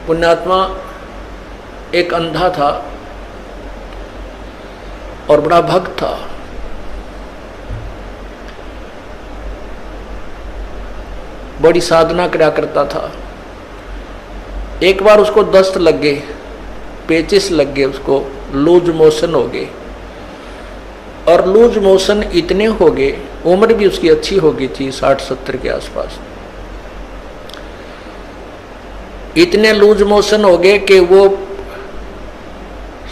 पुण्यात्मा एक अंधा था और बड़ा भक्त था। बड़ी साधना करा करता था। एक बार उसको दस्त लग गए, पेचिस लग गए, उसको लूज मोशन हो गए। और लूज मोशन इतने हो गए, उम्र भी उसकी अच्छी हो गई थी, 60-70 के आसपास। इतने लूज मोशन हो गए कि वो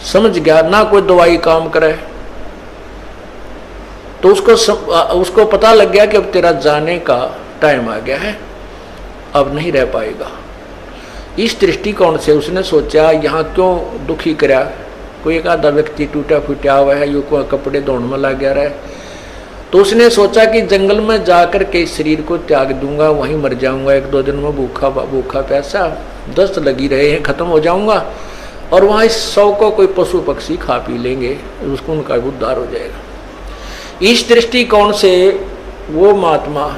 समझ गया ना कोई दवाई काम करे। तो उसको पता लग गया कि अब तेरा जाने का टाइम आ गया है, अब नहीं रह पाएगा। इस दृष्टिकोण से उसने सोचा यहाँ क्यों दुखी करा, कोई एक आधा व्यक्ति टूटा फूटा हुआ है, यो कपड़े धोने में लग गया रहा है। तो उसने सोचा कि जंगल में जाकर के इस शरीर को त्याग दूंगा, वहीं मर जाऊंगा, 1-2 दिन में भूखा प्यासा, दस्त लगी रहे हैं, खत्म हो जाऊंगा, और वहाँ इस 100 को कोई पशु पक्षी खा पी लेंगे, उसको उनका उद्धार हो जाएगा। इस दृष्टिकोण से वो महात्मा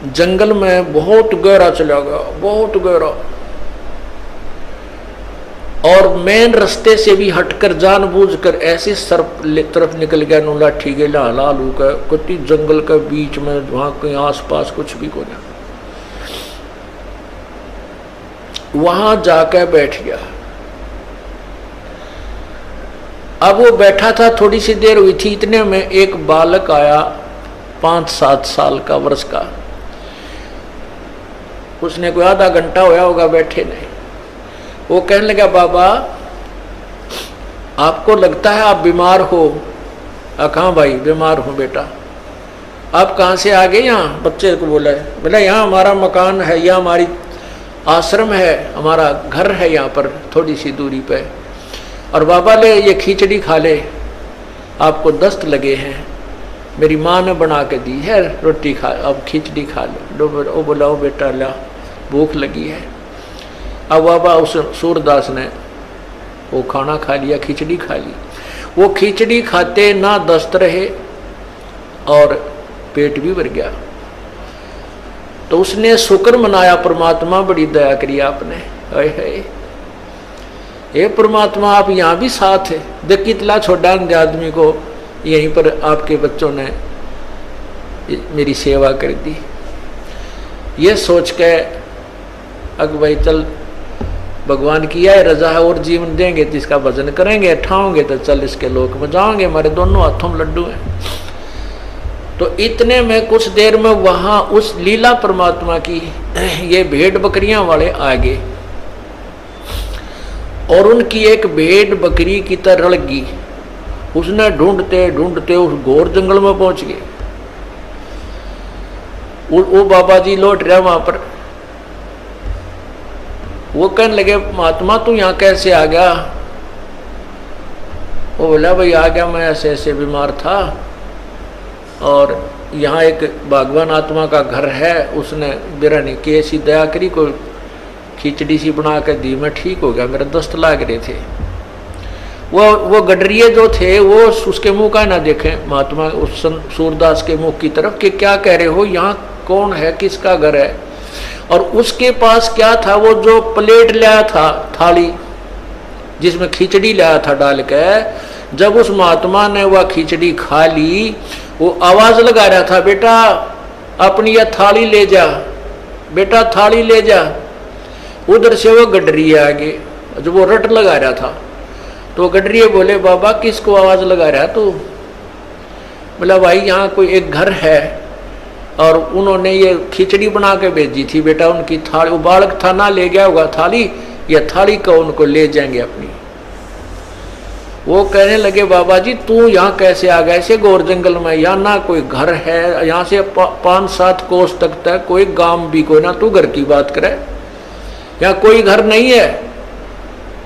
जंगल में बहुत गहरा चला गया, बहुत गहरा, और मेन रास्ते से भी हटकर जानबूझकर ऐसे सर्प तरफ निकल गया, नो लाठी के लालू का कुत्ती जंगल के बीच में, वहां कहीं आसपास कुछ भी को ना, वहां जाकर बैठ गया। अब वो बैठा था, थोड़ी सी देर हुई थी, इतने में एक बालक आया 5-7 साल का, वर्ष का। उसने कोई आधा घंटा होया होगा बैठे नहीं। वो कहने लगा, बाबा आपको लगता है आप बीमार हो? कहाँ भाई, बीमार हूँ बेटा। आप कहाँ से आ गए? यहाँ बच्चे को बोला है, बोला यहाँ हमारा मकान है, यहाँ हमारी आश्रम है, हमारा घर है यहाँ पर थोड़ी सी दूरी पे। और बाबा ले ये खिचड़ी खा ले, आपको दस्त लगे हैं, मेरी माँ ने बना के दी है, रोटी खा, अब खिचड़ी खा लो। वो बोला, ओ बेटा ला, भूख लगी है। अब बाबा उस सूरदास ने वो खाना खा लिया, खिचड़ी खा ली। वो खिचड़ी खाते ना दस्त रहे और पेट भी भर गया। तो उसने शुक्र मनाया, परमात्मा बड़ी दया करी आपने, हे परमात्मा आप यहाँ भी साथ है, देख कितना छोटा आदमी को यहीं पर आपके बच्चों ने मेरी सेवा कर दी। ये सोच के अग भाई चल, भगवान की है रजा है, और जीवन देंगे तो इसका भजन करेंगे, ठाओगे तो चल इसके लोक में जाओगे, हमारे दोनों हाथों में लड्डू हैं। तो इतने में कुछ देर में वहां उस लीला परमात्मा की ये भेड़ बकरियां वाले आ गए, और उनकी एक भेड़ बकरी की तरह लगी। उसने ढूंढते ढूंढते उस घोर जंगल में पहुंच गए। वो बाबा जी लौट रहा वहां पर। वो कहने लगे, महात्मा तू यहाँ कैसे आ गया? वो बोला, भाई आ गया, मैं ऐसे ऐसे बीमार था, और यहाँ एक भगवान आत्मा का घर है, उसने मेरा नहीं कि ऐसी दया करी, कोई खिचड़ी सी बना कर दी, मैं ठीक हो गया, मेरे दस्त लाग रहे थे। वो गडरिये जो थे वो उसके मुंह का ना देखें, महात्मा उस सूरदास के मुंह की तरफ, कि क्या कह रहे हो, यहाँ कौन है, किसका घर है? और उसके पास क्या था, वो जो प्लेट लाया था, थाली जिसमें खिचड़ी लाया था डाल के, जब उस महात्मा ने वह खिचड़ी खा ली, वो आवाज लगा रहा था, बेटा अपनी यह थाली ले जा, बेटा थाली ले जा। उधर से वो गडरिया आगे, जो वो रट लगा रहा था, तो गडरिये बोले, बाबा किसको आवाज लगा रहा तू? बोला, भाई यहाँ कोई एक घर है, और उन्होंने ये खिचड़ी बना के भेजी थी, बेटा उनकी थाली, वो बालक था ना, ले गया होगा थाली, यह थाली को उनको ले जाएंगे अपनी। वो कहने लगे, बाबा जी तू यहाँ कैसे आ गया, ऐसे घोर जंगल में, यहाँ ना कोई घर है, यहाँ से 5-7 कोस तक कोई गांव भी कोई ना, तू घर की बात करे, यहाँ कोई घर नहीं है,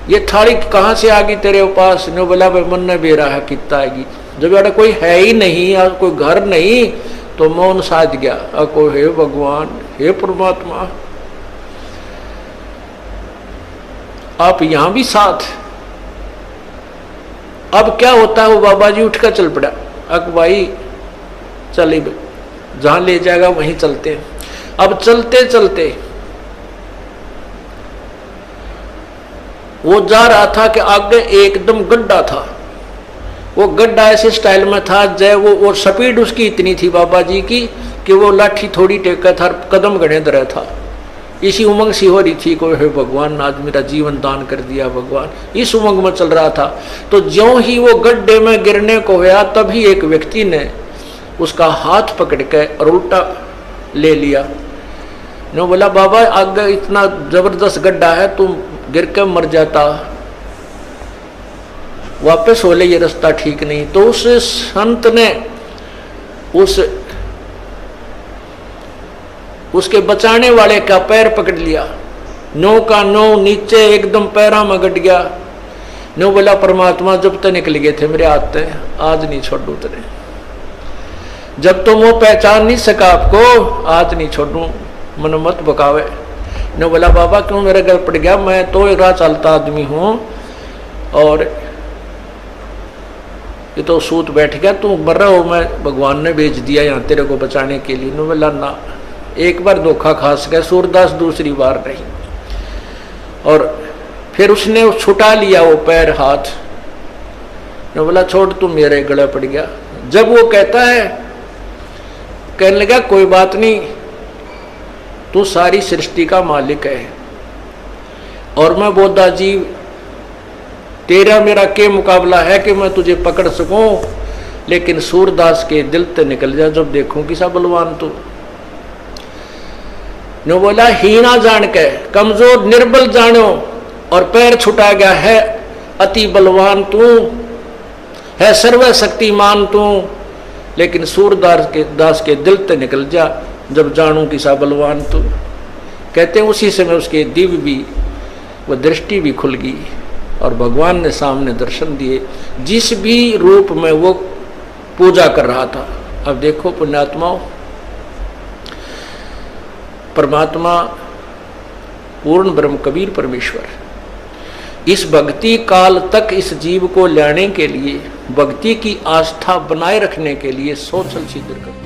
ये थाली कहाँ से आ गई तेरे पास? ने बोला, भाई मन ने बेरा है कितना आएगी, जब यार कोई है ही नहीं, और कोई घर नहीं, तो मौन साध गया। अको हे भगवान, हे परमात्मा, आप यहां भी साथ। अब क्या होता है, वो बाबा जी उठकर चल पड़ा, अक भाई चले, जहां ले जाएगा वहीं चलते हैं। अब चलते चलते वो जा रहा था कि आगे एकदम गड्ढा था। वो गड्ढा ऐसे स्टाइल में था जय वो स्पीड उसकी इतनी थी बाबा जी की कि वो लाठी थोड़ी टेका था, कदम गणे दर था। इसी उमंग सी हो रही थी, कोई है भगवान आज मेरा जीवन दान कर दिया भगवान, इस उमंग में चल रहा था। तो ज्यों ही वो गड्ढे में गिरने को हुआ तभी एक व्यक्ति ने उसका हाथ पकड़ के और उल्टा ले लिया। ने बोला बाबा आगे इतना जबरदस्त गड्ढा है, तुम गिर के मर जाता, वापस हो ले, ये रास्ता ठीक नहीं। तो उस संत ने उसके बचाने वाले का पैर पकड़ लिया, नो का नो नीचे एकदम पैरा में गट गया। नो बोला परमात्मा जब तक निकल गए थे मेरे हाथ से, आज नहीं छोड़ू तेरे, जब तुम वो पहचान नहीं सका आपको आज नहीं छोड़ू, मन मत बकावे। नो बोला बाबा क्यों मेरे गल पड़ गया, मैं तो एक राह चलता आदमी हूं और ये तो सूत बैठ गया, तू मर रहा हो, मैं भगवान ने भेज दिया यहाँ तेरे को बचाने के लिए। नो बोला ना, एक बार धोखा खास गया सूरदास, दूसरी बार नहीं। और फिर उसने छुटा लिया वो पैर हाथ। ने बोला छोड़ तू मेरे गले पड़ गया। जब वो कहता है, कहने लगा कोई बात नहीं, तू सारी सृष्टि का मालिक है और मैं बोधा जी तेरा मेरा के मुकाबला है कि मैं तुझे पकड़ सकूं, लेकिन सूरदास के दिल ते निकल जा जब देखूं किसा बलवान तू। नो बोला हीना जान के कमजोर निर्बल जानो और पैर छुटा गया है, अति बलवान तू है, सर्वशक्तिमान तू, लेकिन सूरदास के दिल ते निकल जा जब जानू किसा बलवान तू। कहते हैं उसी समय उसके दिव्य भी वो दृष्टि भी खुल गई और भगवान ने सामने दर्शन दिए, जिस भी रूप में वो पूजा कर रहा था। अब देखो पुण्यात्माओं, परमात्मा पूर्ण ब्रह्म कबीर परमेश्वर इस भक्ति काल तक इस जीव को लाने के लिए, भक्ति की आस्था बनाए रखने के लिए सोचल सिद्ध कर